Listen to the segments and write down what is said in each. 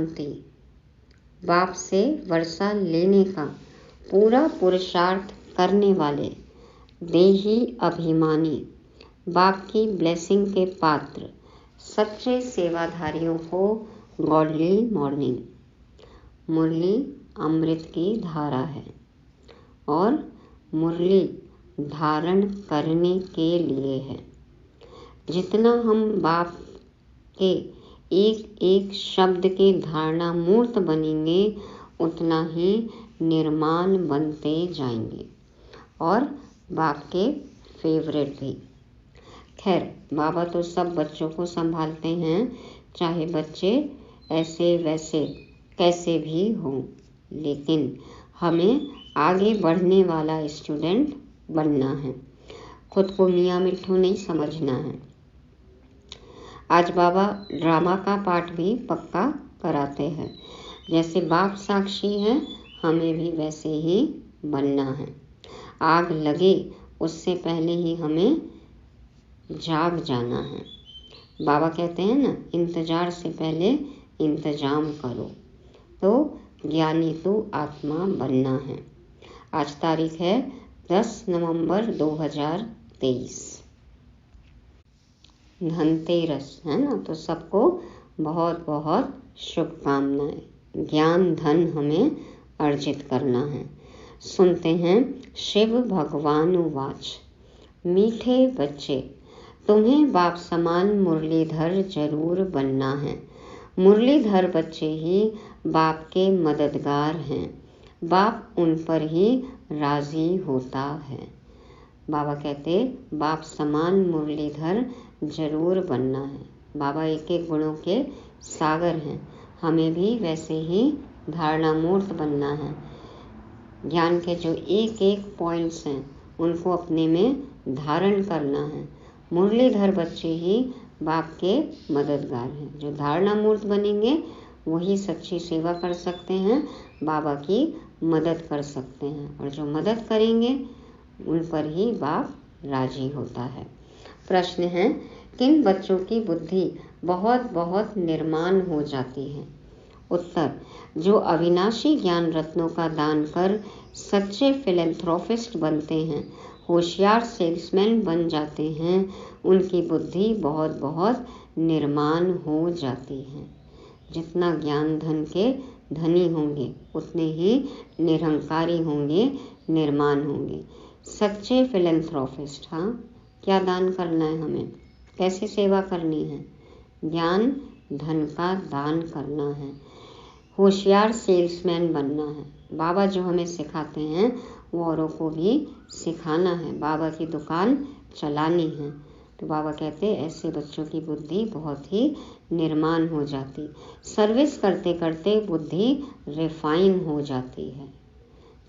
शांति। बाप से वर्षा लेने का पूरा पुरुषार्थ करने वाले देही अभिमानी, बाप की ब्लेसिंग के पात्र सच्चे सेवाधारियों को गॉडली मॉर्निंग। मुरली अमृत की धारा है और मुरली धारण करने के लिए है। जितना हम बाप के एक एक शब्द के धारणा मूर्त बनेंगे उतना ही निर्माण बनते जाएंगे और बाप के फेवरेट भी। खैर, बाबा तो सब बच्चों को संभालते हैं, चाहे बच्चे ऐसे वैसे कैसे भी हों, लेकिन हमें आगे बढ़ने वाला स्टूडेंट बनना है। खुद को मियाँ मिट्ठू नहीं समझना है। आज बाबा ड्रामा का पाठ भी पक्का कराते हैं। जैसे बाप साक्षी है, हमें भी वैसे ही बनना है। आग लगे उससे पहले ही हमें जाग जाना है। बाबा कहते हैं ना, इंतजार से पहले इंतजाम करो। तो ज्ञानी तो आत्मा बनना है। आज तारीख है 10 नवंबर 2023, धनतेरस है ना। तो सबको बहुत बहुत शुभकामनाएं। ज्ञान धन हमें अर्जित करना है। सुनते हैं शिव भगवान वाच। मीठे बच्चे, तुम्हें बाप समान मुरलीधर जरूर बनना है। मुरलीधर बच्चे ही बाप के मददगार हैं। बाप उन पर ही राजी होता है। बाबा कहते बाप समान मुरलीधर जरूर बनना है। बाबा एक एक गुणों के सागर हैं। हमें भी वैसे ही धारणा मूर्त बनना है। ज्ञान के जो एक एक पॉइंट्स हैं उनको अपने में धारण करना है। मुरलीधर बच्चे ही बाप के मददगार हैं। जो धारणा मूर्त बनेंगे वही सच्ची सेवा कर सकते हैं, बाबा की मदद कर सकते हैं, और जो मदद करेंगे उन पर ही बाप राजी होता है। प्रश्न है, किन बच्चों की बुद्धि बहुत बहुत निर्माण हो जाती है? उत्तर, जो अविनाशी ज्ञान रत्नों का दान कर सच्चे फिलैंथ्रोपिस्ट बनते हैं, होशियार सेल्समैन बन जाते हैं, उनकी बुद्धि बहुत बहुत निर्माण हो जाती है। जितना ज्ञान धन के धनी होंगे उतने ही निरहंकारी होंगे, निर्माण होंगे। सच्चे फिलैंथ्रोपिस्ट, हाँ, क्या दान करना है हमें, कैसे सेवा करनी है? ज्ञान धन का दान करना है। होशियार सेल्समैन बनना है। बाबा जो हमें सिखाते हैं वो औरों को भी सिखाना है। बाबा की दुकान चलानी है। तो बाबा कहते ऐसे बच्चों की बुद्धि बहुत ही निर्माण हो जाती। सर्विस करते करते बुद्धि रिफाइन हो जाती है।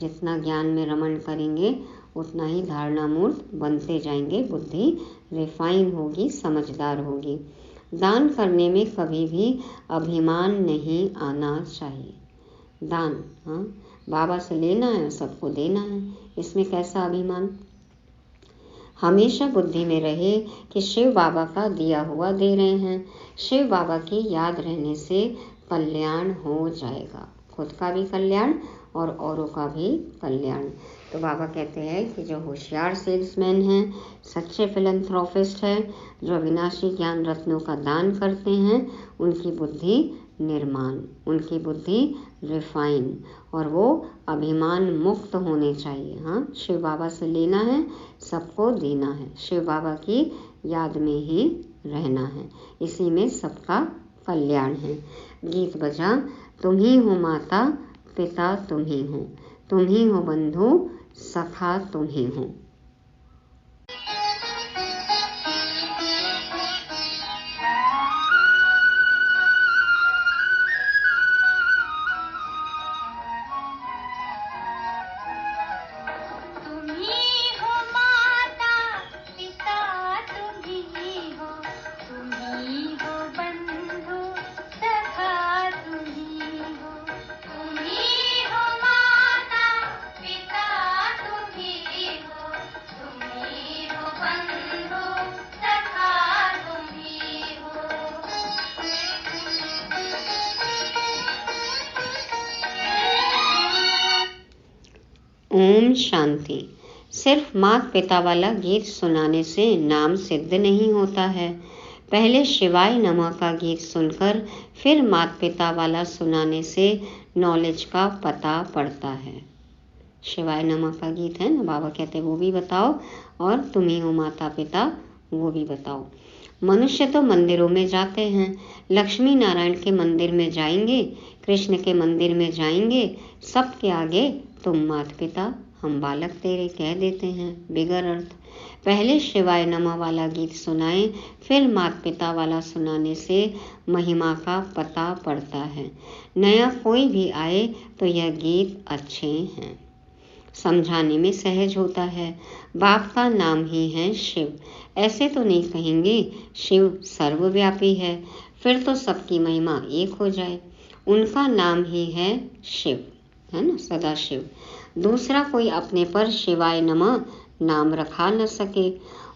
जितना ज्ञान में रमण करेंगे उतना ही धारणा मूर्त बनते जाएंगे। बुद्धि रिफाइन होगी, समझदार होगी। दान करने में कभी भी अभिमान नहीं आना चाहिए। दान, हाँ, बाबा से लेना है, सबको देना है, इसमें कैसा अभिमान? हमेशा बुद्धि में रहे कि शिव बाबा का दिया हुआ दे रहे हैं। शिव बाबा की याद रहने से कल्याण हो जाएगा, खुद का भी कल्याण और औरों का भी कल्याण। तो बाबा कहते हैं कि जो होशियार सेल्समैन हैं, सच्चे फिलैंथ्रोपिस्ट हैं, जो अविनाशी ज्ञान रत्नों का दान करते हैं, उनकी बुद्धि निर्माण, उनकी बुद्धि रिफाइन, और वो अभिमान मुक्त होने चाहिए। हाँ, शिव बाबा से लेना है, सबको देना है, शिव बाबा की याद में ही रहना है, इसी में सबका कल्याण है। गीत बजा, तुम ही हो माता पिता, तुम ही हो, तुम ही हो बंधु सखा, तुम ही हो। ओम शांति। सिर्फ माता पिता वाला गीत सुनाने से नाम सिद्ध नहीं होता है। पहले शिवाय नमः का गीत सुनकर फिर माता पिता वाला सुनाने से नॉलेज का पता पड़ता है। शिवाय नमः का गीत है ना, बाबा कहते हैं वो भी बताओ, और तुम ही हो माता पिता वो भी बताओ। मनुष्य तो मंदिरों में जाते हैं, लक्ष्मी नारायण के मंदिर में जाएंगे, कृष्ण के मंदिर में जाएंगे, सबके आगे तुम माता पिता हम बालक तेरे कह देते हैं बिगर अर्थ। पहले शिवाय नमः वाला गीत सुनाएं, फिर माता पिता वाला सुनाने से महिमा का पता पड़ता है। नया कोई भी आए तो यह गीत अच्छे हैं, समझाने में सहज होता है। बाप का नाम ही है शिव, ऐसे तो नहीं कहेंगे शिव सर्वव्यापी है, फिर तो सबकी महिमा एक हो जाए। उनका नाम ही है शिव, है ना, सदा शिव। दूसरा कोई अपने पर शिवाय नमः नाम रखा न सके।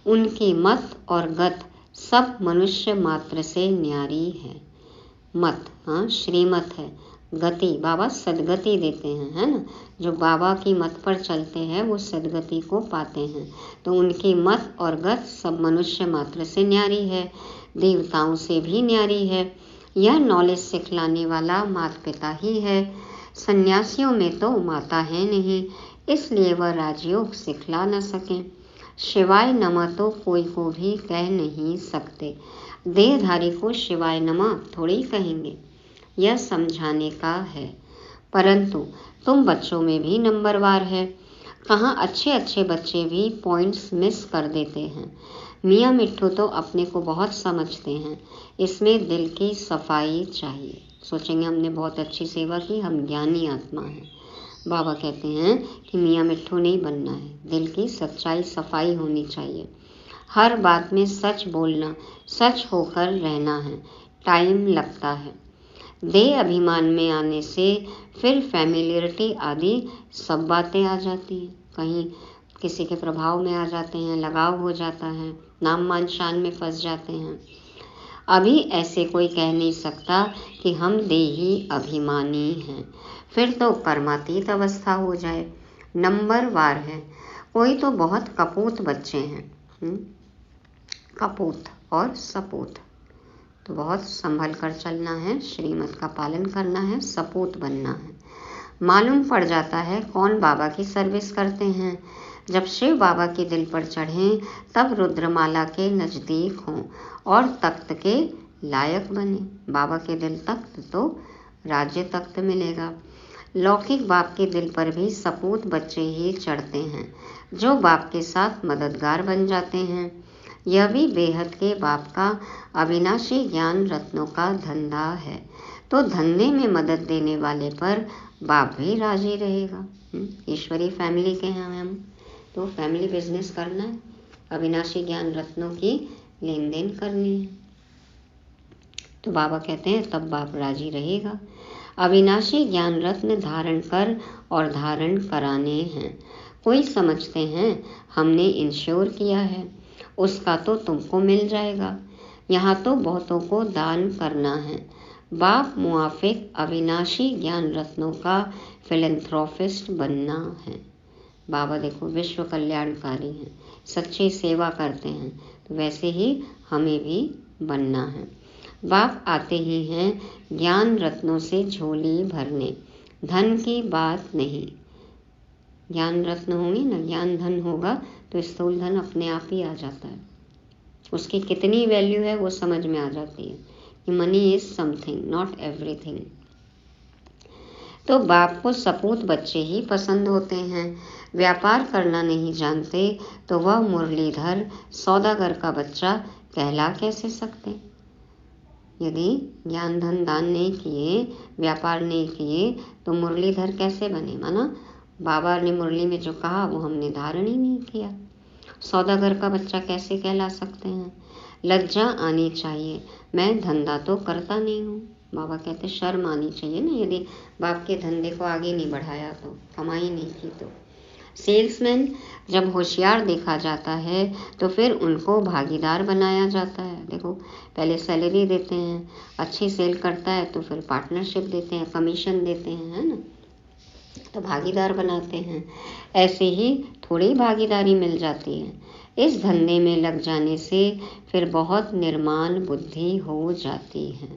उनकी मत और गत सब मनुष्य मात्र से न्यारी है। मत, हाँ, श्रीमत है। गति, बाबा सदगति देते हैं, है ना। जो बाबा की मत पर चलते हैं वो सदगति को पाते हैं। तो उनकी मत और गत सब मनुष्य मात्र से न्यारी है, देवताओं से भी न्यारी है। यह नॉलेज सिखलाने वाला माता पिता ही है। सन्यासियों में तो माता है नहीं, इसलिए वह राजयोग सिखला न सकें। शिवाय नमः तो कोई को भी कह नहीं सकते, देहधारी को शिवाय नमः थोड़ी कहेंगे, यह समझाने का है। परंतु तुम बच्चों में भी नंबरवार है। कहाँ अच्छे अच्छे बच्चे भी पॉइंट्स मिस कर देते हैं। मियाँ मिट्ठू तो अपने को बहुत समझते हैं, इसमें दिल की सफाई चाहिए। सोचेंगे हमने बहुत अच्छी सेवा की, हम ज्ञानी आत्मा हैं। बाबा कहते हैं कि मियाँ मिट्ठू नहीं बनना है, दिल की सच्चाई सफाई होनी चाहिए। हर बात में सच बोलना, सच होकर रहना है। टाइम लगता है। देह अभिमान में आने से फिर फैमिलियरिटी आदि सब बातें आ जाती हैं। कहीं किसी के प्रभाव में आ जाते हैं, लगाव हो जाता है, नाम मान शान में फंस जाते हैं। अभी ऐसे कोई कह नहीं सकता कि हम देही अभिमानी हैं, फिर तो कर्मातीत अवस्था हो जाए। नंबर वार है। कोई तो बहुत कपूत बच्चे हैं, कपूत और सपूत, तो बहुत संभल कर चलना है, श्रीमत का पालन करना है, सपूत बनना है। मालूम पड़ जाता है कौन बाबा की सर्विस करते हैं। जब शिव बाबा के दिल पर चढ़ें तब रुद्रमाला के नज़दीक हों और तख्त के लायक बने। बाबा के दिल तख्त तो राज्य तख्त मिलेगा। लौकिक बाप के दिल पर भी सपूत बच्चे ही चढ़ते हैं, जो बाप के साथ मददगार बन जाते हैं। यह भी बेहद के बाप का अविनाशी ज्ञान रत्नों का धंधा है। तो धंधे में मदद देने वाले पर बाप भी राजी रहेगा। ईश्वरी फैमिली के हैं हम, तो फैमिली बिजनेस करना है, अविनाशी ज्ञान रत्नों की लेन देन करनी है। तो बाबा कहते हैं तब बाप राजी रहेगा। अविनाशी ज्ञान रत्न धारण कर और धारण कराने हैं। कोई समझते हैं हमने इंश्योर किया है, उसका तो तुमको मिल जाएगा। यहाँ तो बहुतों को दान करना है। बाप मुआफिक अविनाशी ज्ञान रत्नों का फिलैंथ्रोपिस्ट बनना है। बाबा देखो विश्व कल्याणकारी हैं, सच्ची सेवा करते हैं, तो वैसे ही हमें भी बनना है। बाप आते ही हैं ज्ञान रत्नों से झोली भरने, धन की बात नहीं। ज्ञान रत्न होंगे ना, ज्ञान धन होगा तो स्थूल धन अपने आप ही आ जाता है। उसकी कितनी वैल्यू है वो समझ में आ जाती है कि money is something not everything. तो बाप को सपूत बच्चे ही पसंद होते हैं। व्यापार करना नहीं जानते तो वह मुरलीधर सौदागर का बच्चा कहला कैसे सकते। यदि ज्ञान धन दान नहीं किए, व्यापार नहीं किए, तो मुरलीधर कैसे बने। माना बाबा ने मुरली में जो कहा वो हमने धारण ही नहीं किया। सौदागर का बच्चा कैसे कहला सकते हैं। लज्जा आनी चाहिए, मैं धंधा तो करता नहीं हूँ। बाबा कहते शर्म आनी चाहिए ना, यदि बाप के धंधे को आगे नहीं बढ़ाया तो, कमाई नहीं की तो। सेल्समैन जब होशियार देखा जाता है तो फिर उनको भागीदार बनाया जाता है। देखो पहले सैलरी देते हैं, अच्छी सेल करता है तो फिर पार्टनरशिप देते हैं, कमीशन देते हैं, है ना। तो भागीदार बनाते हैं। ऐसे ही थोड़ी भागीदारी मिल जाती है। इस धंधे में लग जाने से फिर बहुत निर्माण बुद्धि हो जाती है।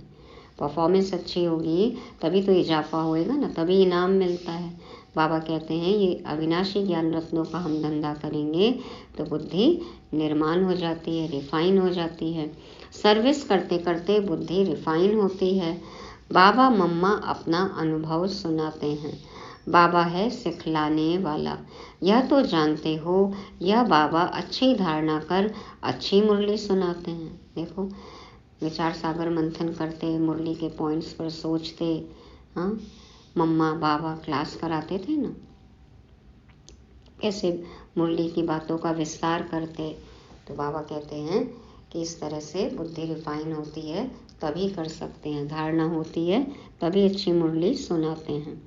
परफॉर्मेंस अच्छी होगी तभी तो इजाफा होएगा ना, तभी इनाम मिलता है। बाबा कहते हैं ये अविनाशी ज्ञान रत्नों का हम धंधा करेंगे तो बुद्धि निर्माण हो जाती है, रिफाइन हो जाती है। सर्विस करते करते बुद्धि रिफाइन होती है। बाबा मम्मा अपना अनुभव सुनाते हैं। बाबा है सिखलाने वाला। यह तो जानते हो यह बाबा अच्छी धारणा कर अच्छी मुरली सुनाते हैं। देखो विचार सागर मंथन करते, मुरली के पॉइंट्स पर सोचते। हाँ, मम्मा बाबा क्लास कराते थे ना, कैसे मुरली की बातों का विस्तार करते। तो बाबा कहते हैं कि इस तरह से बुद्धि रिफाइन होती है तभी कर सकते हैं, धारणा होती है तभी अच्छी मुरली सुनाते हैं।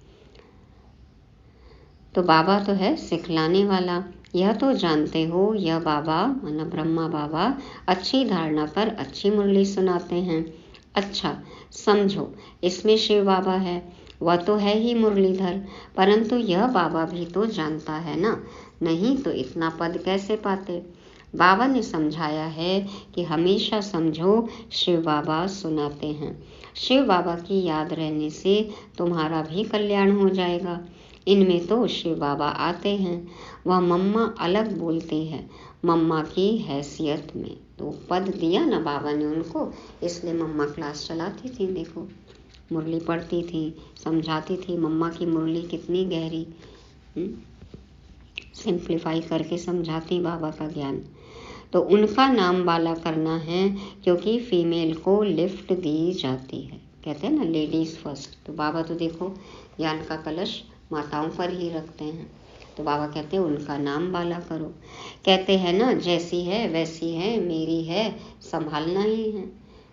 तो बाबा तो है सिखलाने वाला। यह तो जानते हो यह बाबा मतलब ब्रह्मा बाबा अच्छी धारणा पर अच्छी मुरली सुनाते हैं। अच्छा समझो, इसमें शिव बाबा है, वह तो है ही मुरलीधर, परंतु यह बाबा भी तो जानता है ना, नहीं तो इतना पद कैसे पाते। बाबा ने समझाया है कि हमेशा समझो शिव बाबा सुनाते हैं। शिव बाबा की याद रहने से तुम्हारा भी कल्याण हो जाएगा। इनमें तो शिव बाबा आते हैं, वह मम्मा अलग बोलते हैं मम्मा की हैसियत में। तो पद दिया ना बाबा ने उनको, इसलिए मम्मा क्लास चलाती थी। देखो मुरली पढ़ती थी, समझाती थी। मम्मा की मुरली कितनी गहरी, सिंप्लीफाई करके समझाती बाबा का ज्ञान। तो उनका नाम वाला करना है क्योंकि फीमेल को लिफ्ट दी जाती है। कहते हैं ना लेडीज फर्स्ट। तो बाबा तो देखो ज्ञान का कलश माताओं पर ही रखते हैं। तो बाबा कहते हैं उनका नाम वाला करो। कहते हैं ना जैसी है वैसी है, मेरी है संभालना ही है।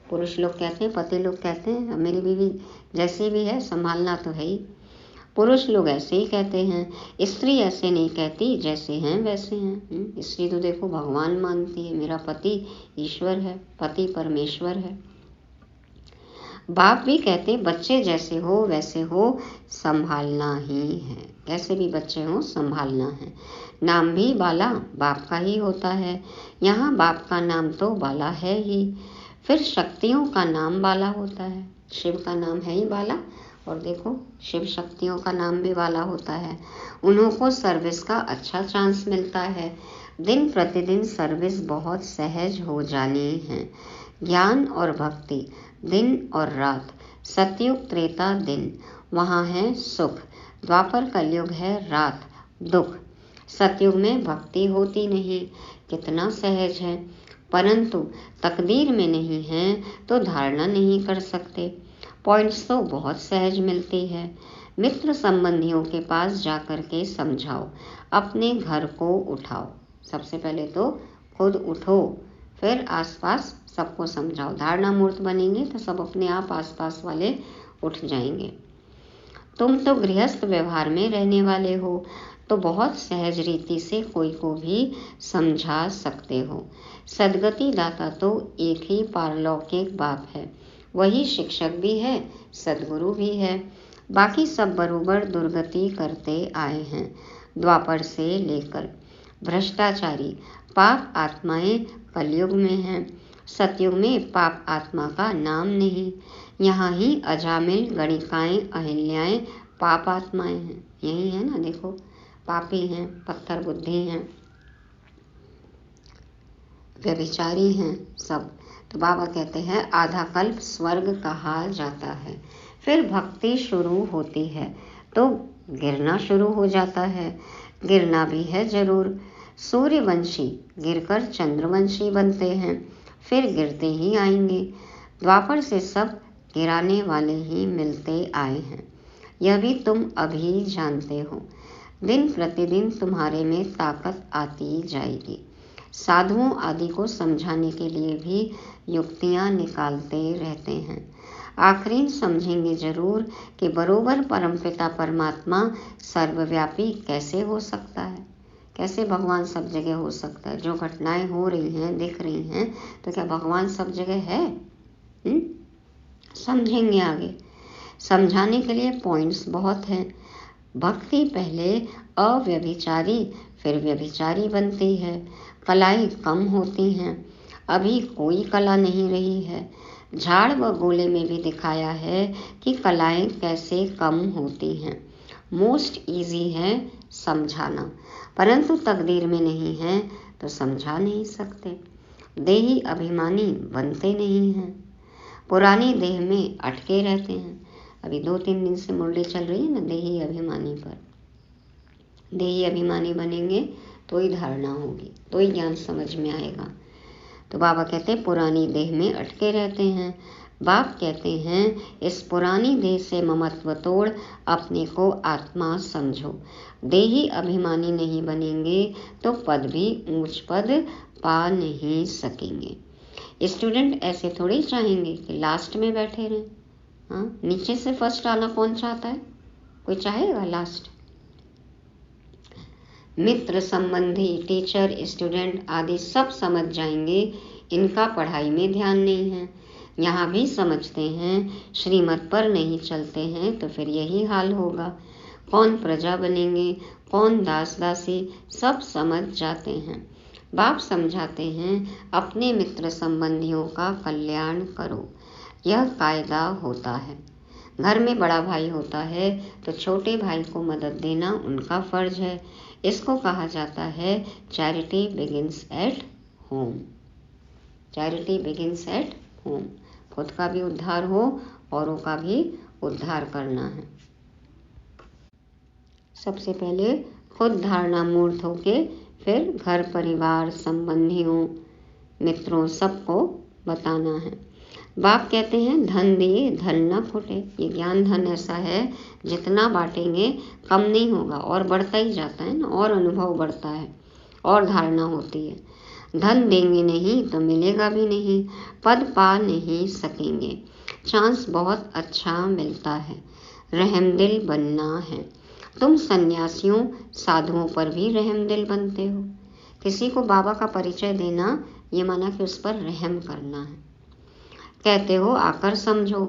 पुरुष लोग कहते हैं, पति लोग कहते हैं मेरी बीवी जैसी भी है संभालना तो है ही। पुरुष लोग ऐसे ही कहते हैं, स्त्री ऐसे नहीं कहती, जैसे हैं वैसे हैं। स्त्री तो देखो भगवान मानती है, मेरा पति ईश्वर है, पति परमेश्वर है। बाप भी कहते बच्चे जैसे हो वैसे हो संभालना ही है, कैसे भी बच्चे हो संभालना है। नाम भी बाला बाप का ही होता है, यहाँ बाप का नाम तो बाला है ही। फिर शक्तियों का नाम बाला होता है, शिव का नाम है ही बाला, और देखो शिव शक्तियों का नाम भी बाला होता है। उन्हों को सर्विस का अच्छा चांस मिलता है। दिन प्रतिदिन सर्विस बहुत सहज हो जानी है। ज्ञान और भक्ति दिन और रात, सतयुग त्रेता दिन, वहाँ है सुख। द्वापर कलयुग है रात दुख। सतयुग में भक्ति होती नहीं, कितना सहज है, परंतु तकदीर में नहीं है तो धारणा नहीं कर सकते। पॉइंट्स तो बहुत सहज मिलती है। मित्र संबंधियों के पास जाकर के समझाओ, अपने घर को उठाओ। सबसे पहले तो खुद उठो, फिर आसपास सबको समझाओ। धारणा मूर्त बनेंगे तो सब अपने आप आसपास वाले उठ जाएंगे। तुम तो गृहस्थ व्यवहार में रहने वाले हो, तो बहुत सहज रीति से कोई को भी समझा सकते हो। सदगति दाता तो एक ही पारलौकिक बाप है, वही शिक्षक भी है, सदगुरु भी है। बाकी सब बरोबर दुर्गति करते आए हैं द्वापर से लेकर। भ्रष्टाचारी पाप आत्माएं कलयुग में हैं, सतयुग में पाप आत्मा का नाम नहीं। यहाँ ही अजामिल गणिकाएं अहिल्याएं पाप आत्माएं हैं, यही है ना। देखो पापी हैं, पत्थर बुद्धि हैं, व्यभिचारी हैं सब। तो बाबा कहते हैं आधा कल्प स्वर्ग कहा जाता है। फिर भक्ति शुरू होती है तो गिरना शुरू हो जाता है, गिरना भी है जरूर। सूर्यवंशी गिरकर चंद्रवंशी बनते हैं, फिर गिरते ही आएंगे। द्वापर से सब गिराने वाले ही मिलते आए हैं, यह भी तुम अभी जानते हो। दिन प्रतिदिन तुम्हारे में ताकत आती जाएगी। साधुओं आदि को समझाने के लिए भी युक्तियां निकालते रहते हैं। आखिरी समझेंगे जरूर कि बरोबर परमपिता परमात्मा सर्वव्यापी कैसे हो सकता है, कैसे भगवान सब जगह हो सकता है। जो घटनाएं हो रही हैं दिख रही हैं, तो क्या भगवान सब जगह है? समझेंगे आगे। समझाने के लिए पॉइंट्स बहुत हैं। भक्ति पहले अव्यभिचारी फिर व्यभिचारी बनती है। कलाएं कम होती हैं, अभी कोई कला नहीं रही है। झाड़ व गोले में भी दिखाया है कि कलाएं कैसे कम होती हैं। मोस्ट इजी है समझाना, परंतु तकदीर में नहीं है तो समझा नहीं सकते। देही अभिमानी बनते नहीं हैं, पुरानी देह में अटके रहते हैं। अभी 2-3 दिन से मुरली चल रही है ना देही अभिमानी पर। देही अभिमानी बनेंगे तो ही धारणा होगी, तो ही ज्ञान समझ में आएगा। तो बाबा कहते हैं पुरानी देह में अटके रहते हैं। बाप कहते हैं इस पुरानी देह से ममत्व तोड़ अपने को आत्मा समझो। देही अभिमानी नहीं बनेंगे तो पद भी ऊंच पद पा नहीं सकेंगे। स्टूडेंट ऐसे थोड़ी चाहेंगे कि लास्ट में बैठे रहें। हाँ, नीचे से फर्स्ट आना कौन चाहता है? कोई चाहेगा लास्ट? मित्र, संबंधी, टीचर, स्टूडेंट आदि सब समझ जाएंगे इनका पढ़ाई में ध्यान नहीं है। यहाँ भी समझते हैं, श्रीमत पर नहीं चलते हैं तो फिर यही हाल होगा। कौन प्रजा बनेंगे, कौन दास दासी, सब समझ जाते हैं। बाप समझाते हैं अपने मित्र संबंधियों का कल्याण करो, यह कायदा होता है। घर में बड़ा भाई होता है तो छोटे भाई को मदद देना उनका फर्ज है। इसको कहा जाता है charity begins at home. Charity begins at home. खुद का भी उद्धार हो, औरों का भी उद्धार करना है। सबसे पहले खुद धारणा मूर्त होके फिर घर परिवार संबंधियों मित्रों सबको बताना है। बाप कहते हैं धन दिए धन न फूटे। ये ज्ञान धन ऐसा है जितना बांटेंगे कम नहीं होगा और बढ़ता ही जाता है ना, और अनुभव बढ़ता है और धारणा होती है। धन देंगे नहीं तो मिलेगा भी नहीं, पद पा नहीं सकेंगे। चांस बहुत अच्छा मिलता है, रहमदिल बनना है। तुम सन्यासियों साधुओं पर भी रहमदिल बनते हो। किसी को बाबा का परिचय देना ये माना कि उस पर रहम करना है। कहते हो आकर समझो।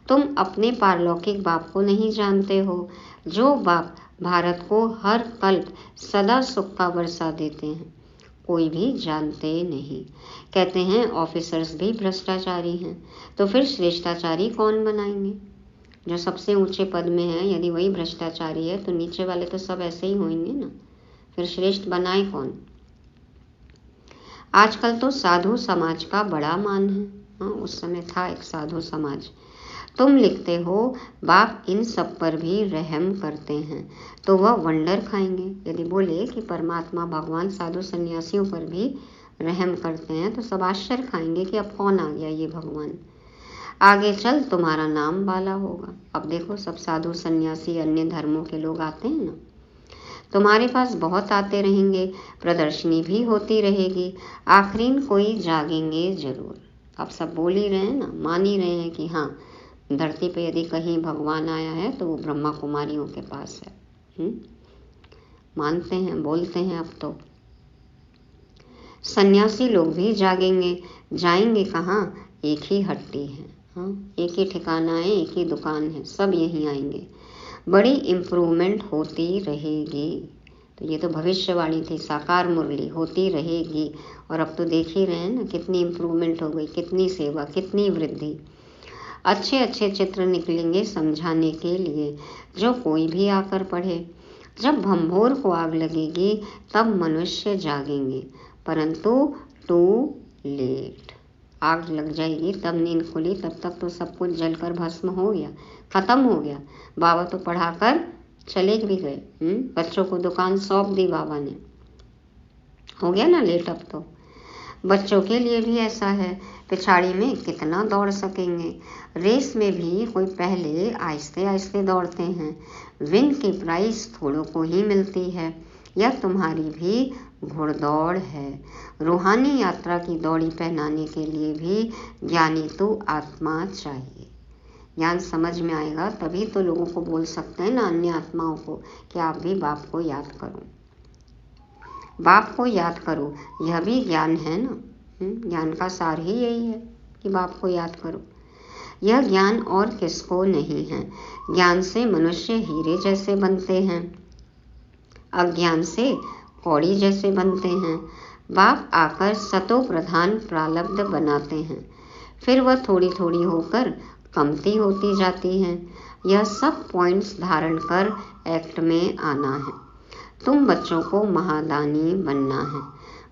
तुम अपने पारलौकिक बाप को नहीं जानते हो, जो बाप भारत को हर कल्प सदा सुख का वर्षा देते हैं, कोई भी जानते नहीं। कहते हैं ऑफिसर्स भी भ्रष्टाचारी हैं, तो फिर श्रेष्ठाचारी कौन बनाएंगे? जो सबसे ऊंचे पद में है यदि वही भ्रष्टाचारी है तो नीचे वाले तो सब ऐसे ही होंगे ना, फिर श्रेष्ठ बनाए कौन? आजकल तो साधु समाज का बड़ा मान है। हाँ, उस समय था एक साधु समाज। तुम लिखते हो बाप इन सब पर भी रहम करते हैं, तो वह वंडर खाएंगे। यदि बोले कि परमात्मा भगवान साधु सन्यासियों पर भी रहम करते हैं तो सब आश्चर्य खाएंगे कि अब कौन आ गया ये भगवान। आगे चल तुम्हारा नाम बाला होगा। अब देखो सब साधु सन्यासी अन्य धर्मों के लोग आते हैं ना, तुम्हारे पास बहुत आते रहेंगे, प्रदर्शनी भी होती रहेगी, आखिरीन कोई जागेंगे जरूर। अब सब बोल ही रहे हैं ना, मान ही रहे हैं कि हाँ धरती पे यदि कहीं भगवान आया है तो वो ब्रह्मा कुमारियों के पास है। मानते हैं, बोलते हैं। अब तो सन्यासी लोग भी जागेंगे। जाएंगे कहाँ? एक ही हट्टी है, हाँ, एक ही ठिकाना है, एक ही दुकान है, सब यहीं आएंगे। बड़ी इम्प्रूवमेंट होती रहेगी। तो ये तो भविष्यवाणी थी, साकार मुरली होती रहेगी। और अब तो देख ही रहे हैं ना कितनी इम्प्रूवमेंट हो गई, कितनी सेवा, कितनी वृद्धि। अच्छे अच्छे चित्र निकलेंगे समझाने के लिए, जो कोई भी आकर पढ़े। जब भंभोर को आग लगेगी तब मनुष्य जागेंगे, परंतु टू लेट। आग लग जाएगी तब नींद खुली, तब तक तो सब कुछ जलकर भस्म हो गया, खत्म हो गया। बाबा तो पढ़ाकर चले भी गए। बच्चों को दुकान सौंप दी बाबा ने, हो गया ना लेट। अब तो बच्चों के लिए भी ऐसा है, पिछाड़ी में कितना दौड़ सकेंगे। रेस में भी कोई पहले आहिस्ते आहिस्ते दौड़ते हैं। विन की प्राइस थोड़ों को ही मिलती है। यह तुम्हारी भी घुड़दौड़ है। रूहानी यात्रा की दौड़ी पहनाने के लिए भी ज्ञानी तो आत्मा चाहिए। ज्ञान समझ में आएगा तभी तो लोगों को बोल सकते हैं ना, अन्य आत्माओं को, कि आप भी बाप को याद करो, बाप को याद करो। यह भी ज्ञान है ना। ज्ञान का सार ही यही है कि बाप को याद करो। यह ज्ञान और किसको नहीं है। ज्ञान से मनुष्य हीरे जैसे बनते हैं, अज्ञान से कौड़ी जैसे बनते हैं। बाप आकर सतो प्रधान प्रारब्ध बनाते हैं, फिर वह थोड़ी थोड़ी होकर कमती होती जाती है। यह सब पॉइंट्स धारण कर एक्ट में आना है। तुम बच्चों को महादानी बनना है।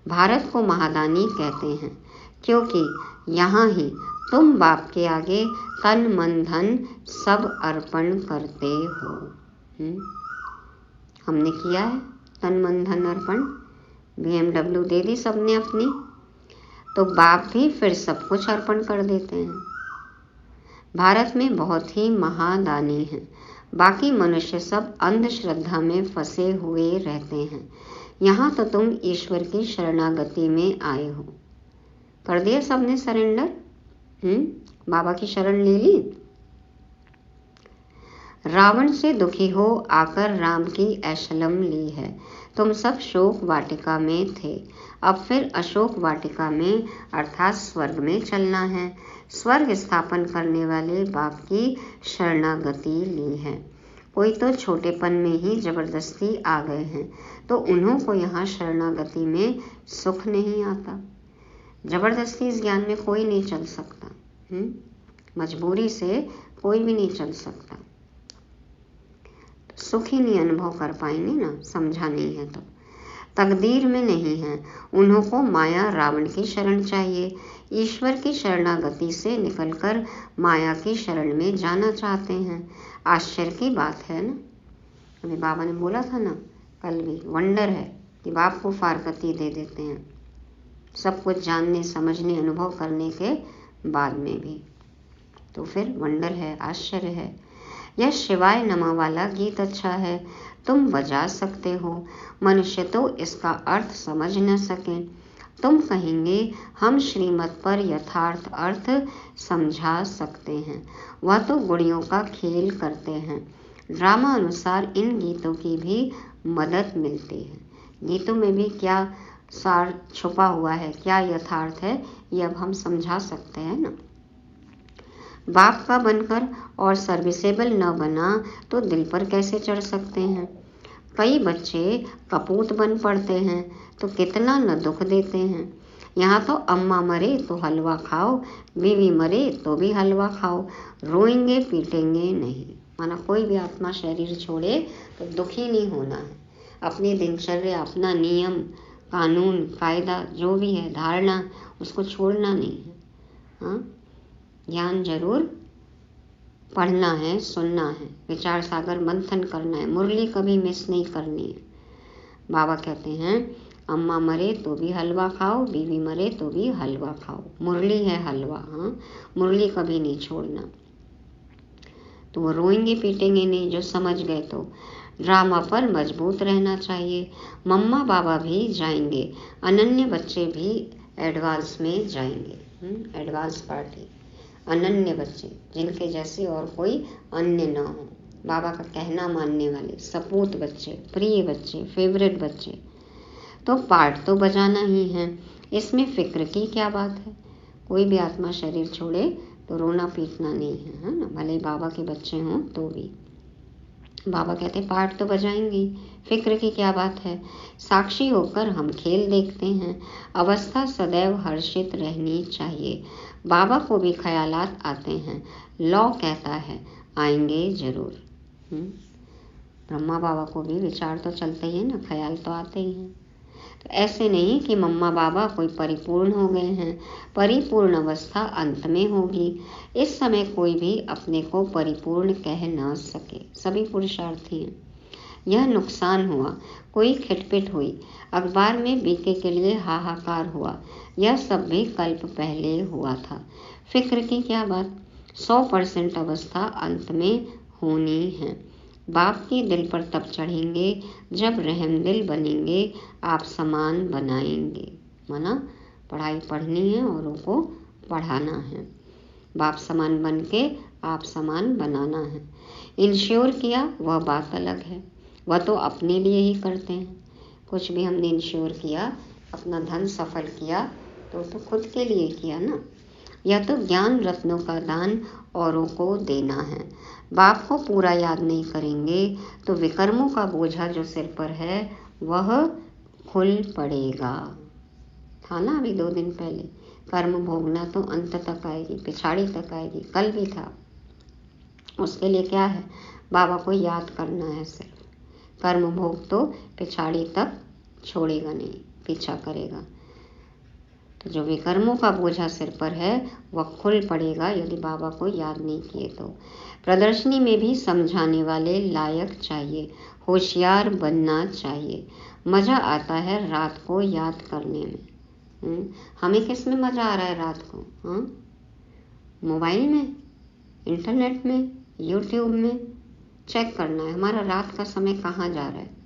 भारत को महादानी कहते हैं क्योंकि यहाँ ही तुम बाप के आगे तन मन धन सब अर्पण करते हो। हमने किया है तन मन धन अर्पण, BMW दे दी सबने अपनी, तो बाप भी फिर सब कुछ अर्पण कर देते हैं। भारत में बहुत ही महादानी हैं। बाकी मनुष्य सब अंधश्रद्धा में फंसे हुए रहते हैं। यहाँ तो तुम ईश्वर की शरणागति में आए हो। कर दिया सबने सरेंडर, बाबा की शरण ले ली। रावण से दुखी हो आकर राम की ऐशलम ली है। तुम सब शोक वाटिका में थे, अब फिर अशोक वाटिका में अर्थात स्वर्ग में चलना है। स्वर्ग स्थापन करने वाले बाप की शरणागति ली है। कोई तो छोटेपन में ही जबरदस्ती आ गए हैं, तो उन्हों को यहाँ शरणागति में सुख नहीं आता। जबरदस्ती इस ज्ञान में कोई नहीं चल सकता, मजबूरी से कोई भी नहीं चल सकता। सुख ही नहीं अनुभव कर पाएंगे ना, समझा नहीं है तो। तकदीर में नहीं है। उन्हों को माया रावण की शरण चाहिए। ईश्वर की शरणागति से निकलकर माया की शरण में जाना चाहते हैं। आश्चर्य की बात है ना। अभी बाबा ने बोला था ना कल भी, वंडर है कि बाप को फारकती दे देते हैं सब कुछ जानने समझने अनुभव करने के बाद में भी, तो फिर वंडर है, आश्चर्य है। यह शिवाय नमा वाला गीत अच्छा है, तुम बजा सकते हो। मनुष्य तो इसका अर्थ समझ न सके। तुम कहेंगे हम श्रीमत पर यथार्थ अर्थ समझा सकते हैं। वह तो गुड़ियों का खेल करते हैं। ड्रामा अनुसार इन गीतों की भी मदद मिलती है। गीतों में भी क्या सार छुपा हुआ है, क्या यथार्थ है, ये अब हम समझा सकते हैं ना। बाप का बनकर और सर्विसेबल न बना तो दिल पर कैसे चढ़ सकते हैं। कई बच्चे कपूत बन पड़ते हैं तो कितना न दुख देते हैं। यहाँ तो अम्मा मरे तो हलवा खाओ, बीवी मरे तो भी हलवा खाओ, रोएंगे पीटेंगे नहीं। माना कोई भी आत्मा शरीर छोड़े तो दुखी नहीं होना है। अपनी दिनचर्या, अपना नियम कानून कायदा जो भी है धारणा, उसको छोड़ना नहीं है। हाँ, ज्ञान जरूर पढ़ना है, सुनना है, विचार सागर मंथन करना है, मुरली कभी मिस नहीं करनी है। बाबा कहते हैं अम्मा मरे तो भी हलवा खाओ, बीवी मरे तो भी हलवा खाओ, मुरली है हलवा। हाँ, मुरली कभी नहीं छोड़ना। तो वो रोएंगे पीटेंगे नहीं जो समझ गए। तो ड्रामा पर मजबूत रहना चाहिए। मम्मा बाबा भी जाएंगे, अनन्य बच्चे भी एडवांस में जाएंगे। एडवांस पार्टी, अनन्य बच्चे जिनके जैसे और कोई अन्य न हो, बाबा का कहना मानने वाले सपूत बच्चे, प्रिय बच्चे, फेवरेट बच्चे। तो पार्ट तो बजाना ही है, इसमें फिक्र की क्या बात है। कोई भी आत्मा शरीर छोड़े तो रोना पीटना नहीं है ना, भले बाबा के बच्चे हों तो भी। बाबा कहते पार्ट तो बजाएंगे, फिक्र की क्या बात है। साक्षी होकर हम खेल देखते हैं। अवस्था सदैव हर्षित रहनी चाहिए। बाबा को भी ख्यालात आते हैं, लॉ कहता है आएंगे जरूर। ब्रह्मा बाबा को भी विचार तो चलते ही है ना, ख्याल तो आते ही हैं। तो ऐसे नहीं कि मम्मा बाबा कोई परिपूर्ण हो गए हैं। परिपूर्ण अवस्था अंत में होगी। इस समय कोई भी अपने को परिपूर्ण कह न सके, सभी पुरुषार्थी हैं। यह नुकसान हुआ, कोई खिटपिट हुई, अखबार में बीके के लिए हाहाकार हुआ, यह सब भी कल्प पहले हुआ था। फिक्र की क्या बात। 100% अवस्था अंत में होनी है। बाप की दिल पर तब चढ़ेंगे जब रहम दिल बनेंगे, आप समान बनाएंगे। माना पढ़ाई पढ़नी है, औरों को पढ़ाना है। बाप समान बन के आप समान बनाना है। इंश्योर किया वह बात अलग है, वह तो अपने लिए ही करते हैं। कुछ भी हमने इंश्योर किया, अपना धन सफल किया तो खुद के लिए किया ना। यह तो ज्ञान रत्नों का दान औरों को देना है। बाप को पूरा याद नहीं करेंगे तो विकर्मों का बोझा जो सिर पर है वह खुल पड़ेगा। था ना अभी 2 दिन पहले, कर्म भोगना तो अंत तक आएगी, पिछाड़ी तक आएगी, कल भी था। उसके लिए क्या है, बाबा को याद करना है सिर्फ। कर्म भोग तो पिछाड़ी तक छोड़ेगा नहीं, पीछा करेगा। तो जो विकर्मों का बोझा सिर पर है वह खुल पड़ेगा यदि बाबा को याद नहीं किए तो। प्रदर्शनी में भी समझाने वाले लायक चाहिए, होशियार बनना चाहिए। मज़ा आता है रात को याद करने में। हमें किस में मज़ा आ रहा है रात को? हाँ, मोबाइल में, इंटरनेट में, यूट्यूब में चेक करना है हमारा रात का समय कहाँ जा रहा है।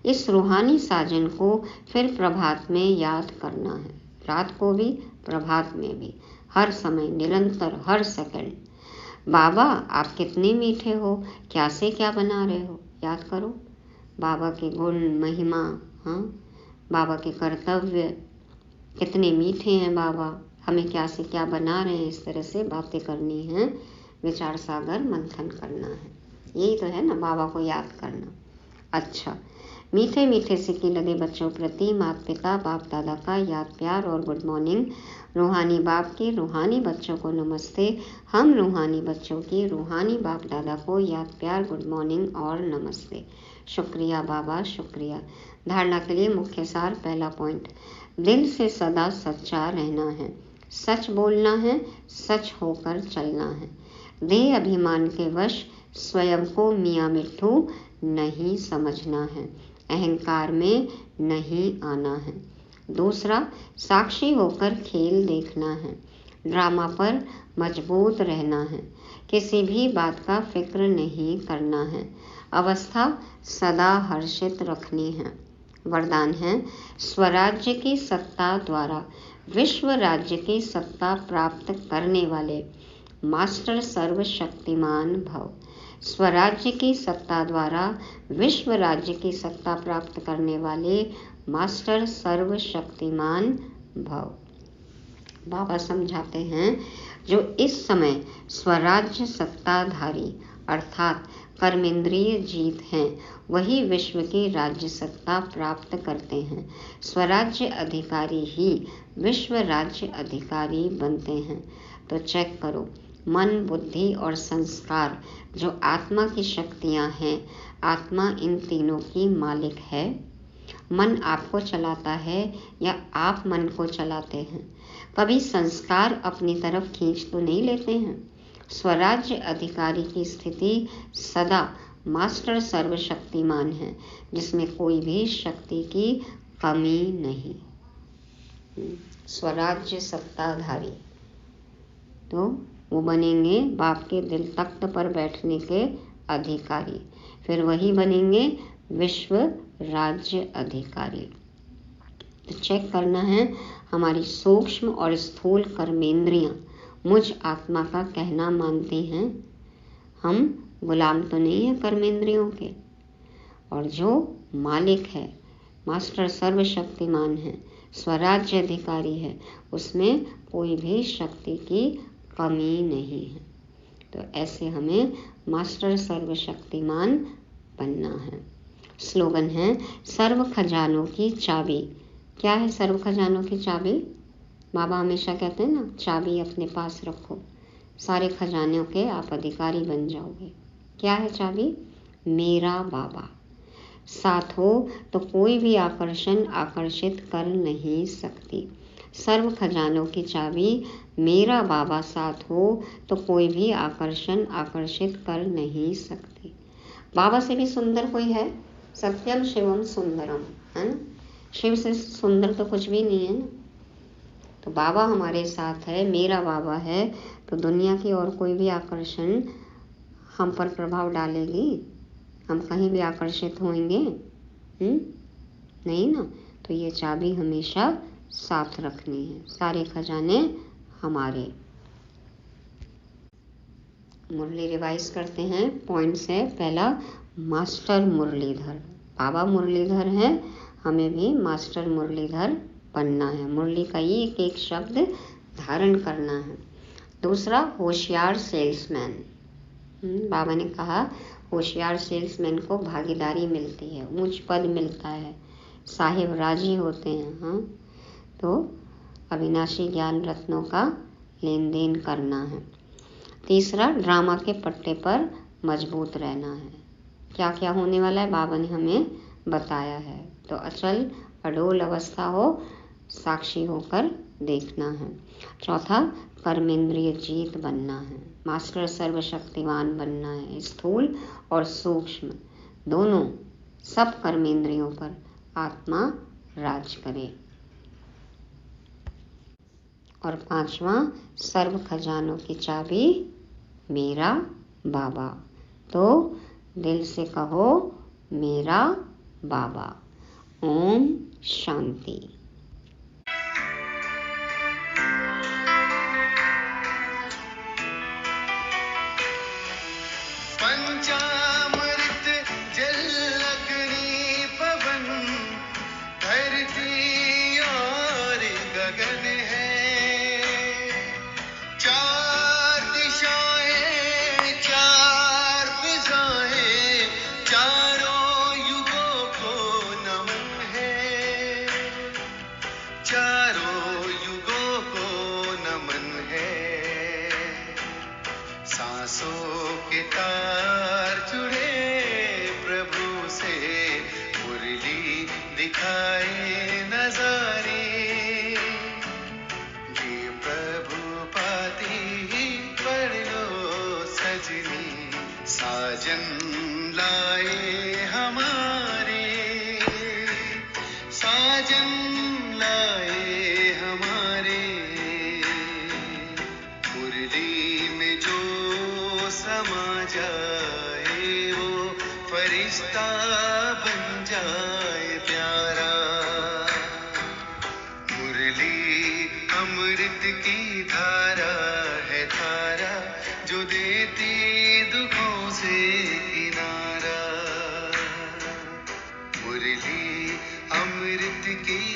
इस रूहानी साजन को फिर प्रभात में याद करना है, रात को भी प्रभात में भी, हर समय, निरंतर, हर सेकंड। बाबा आप कितने मीठे हो, क्या से क्या बना रहे हो, याद करो। बाबा के गुण, महिमा, हाँ, बाबा के कर्तव्य कितने मीठे हैं बाबा, हमें क्या से क्या बना रहे हैं, इस तरह से बातें करनी है, विचार सागर मंथन करना है। यही तो है ना बाबा को याद करना। अच्छा, मीठे मीठे सिक्के लगे बच्चों प्रति माता पिता बाप दादा का याद प्यार और गुड मॉर्निंग। रूहानी बाप के रूहानी बच्चों को नमस्ते। हम रूहानी बच्चों की रूहानी बाप दादा को याद प्यार, गुड मॉर्निंग और नमस्ते। शुक्रिया बाबा, शुक्रिया। धारणा के लिए मुख्य सार, पहला पॉइंट, दिल से सदा सच्चा रहना है, सच बोलना है, सच होकर चलना है। देह अभिमान के वश स्वयं को मियाँ मिट्ठू नहीं समझना है, अहंकार में नहीं आना है। दूसरा, साक्षी होकर खेल देखना है, ड्रामा पर मजबूत रहना है, किसी भी बात का फिक्र नहीं करना है, अवस्था सदा हर्षित रखनी है। वरदान है, स्वराज्य की सत्ता द्वारा विश्व राज्य की सत्ता प्राप्त करने वाले मास्टर सर्वशक्तिमान भव। स्वराज्य की सत्ता द्वारा विश्व राज्य की सत्ता प्राप्त करने वाले मास्टर सर्वशक्तिमान भव। बाबा समझाते हैं, जो इस समय स्वराज्य सत्ताधारी अर्थात कर्मेंद्रिय जीत हैं वही विश्व की राज्य सत्ता प्राप्त करते हैं। स्वराज्य अधिकारी ही विश्व राज्य अधिकारी बनते हैं। तो चेक करो, मन, बुद्धि और संस्कार जो आत्मा की शक्तियां हैं, आत्मा इन तीनों की मालिक है। मन आपको चलाता है या आप मन को चलाते हैं? कभी संस्कार अपनी तरफ खींच तो नहीं लेते हैं? स्वराज्य अधिकारी की स्थिति सदा मास्टर सर्वशक्तिमान है, जिसमें कोई भी शक्ति की कमी नहीं। स्वराज्य सत्ताधारी तो वो बनेंगे बाप के दिल तख्त पर बैठने के अधिकारी, फिर वही बनेंगे विश्व राज्य अधिकारी। तो चेक करना है, हमारी सूक्ष्म और स्थूल कर्मेंद्रियां मुझ आत्मा का कहना मानती हैं। हम गुलाम तो नहीं है कर्मेंद्रियों के, और जो मालिक है, मास्टर सर्वशक्तिमान है, स्वराज्य अधिकारी है, उसमें कोई भी शक्ति की कमी नहीं है। तो ऐसे हमें मास्टर सर्वशक्तिमान बनना है। स्लोगन है, सर्व खजानों की चाबी। क्या है सर्व खजानों की चाबी? बाबा हमेशा कहते हैं ना, चाबी अपने पास रखो, सारे खजानों के आप अधिकारी बन जाओगे। क्या है चाबी? मेरा बाबा साथ हो तो कोई भी आकर्षण आकर्षित कर नहीं सकती। सर्व खजानों की चाबी मेरा बाबा साथ हो तो कोई भी आकर्षण आकर्षित कर नहीं सकती। बाबा से भी सुंदर कोई है? सत्यम शिवम सुंदरम, है ना? शिव से सुंदर तो कुछ भी नहीं है ना। तो बाबा हमारे साथ है, मेरा बाबा है, तो दुनिया की और कोई भी आकर्षण हम पर प्रभाव डालेगी? हम कहीं भी आकर्षित होंगे? नहीं ना। तो ये चाबी हमेशा साथ रखनी है, सारे खजाने हमारे। मुरली रिवाइज करते हैं, पॉइंट्स है, पहला मास्टर मुरलीधर। बाबा मुरलीधर है, हमें भी मास्टर मुरलीधर बनना है। मुरली का एक एक शब्द धारण करना है। दूसरा, होशियार सेल्समैन। बाबा ने कहा होशियार सेल्समैन को भागीदारी मिलती है, ऊंच पद मिलता है, साहिब राजी होते हैं। हाँ, तो अविनाशी ज्ञान रत्नों का लेन देन करना है। तीसरा, ड्रामा के पट्टे पर मजबूत रहना है। क्या क्या होने वाला है बाबा ने हमें बताया है, तो अचल अडोल अवस्था हो, साक्षी होकर देखना है। चौथा, कर्मेंद्रिय जीत बनना है, मास्टर सर्वशक्तिवान बनना है। स्थूल और सूक्ष्म दोनों सब कर्मेंद्रियों पर आत्मा राज करे। और पांचवा, सर्व खजानों की चाबी मेरा बाबा। तो दिल से कहो मेरा बाबा। ओम शांति। पंचामृत जल अग्नि पवन, धरती और गगन है। चार दिशाएं, चार फिजाएं, चारों युगों को नमन है। चारों युगों को नमन है। सांसों के तार जुड़े प्रभु से, मुरली दिखाए नजारे। ये प्रभु पाती ही पढ़ लो सजनी, साजन लाए हमारे, साजन लाए हमारे। मुरली में जो समा जाए, वो फरिश्ता बन जाए प्यारा। मुरली अमृत की धारा है, धारा जो देती दुखों से किनारा। मुरली अमृत की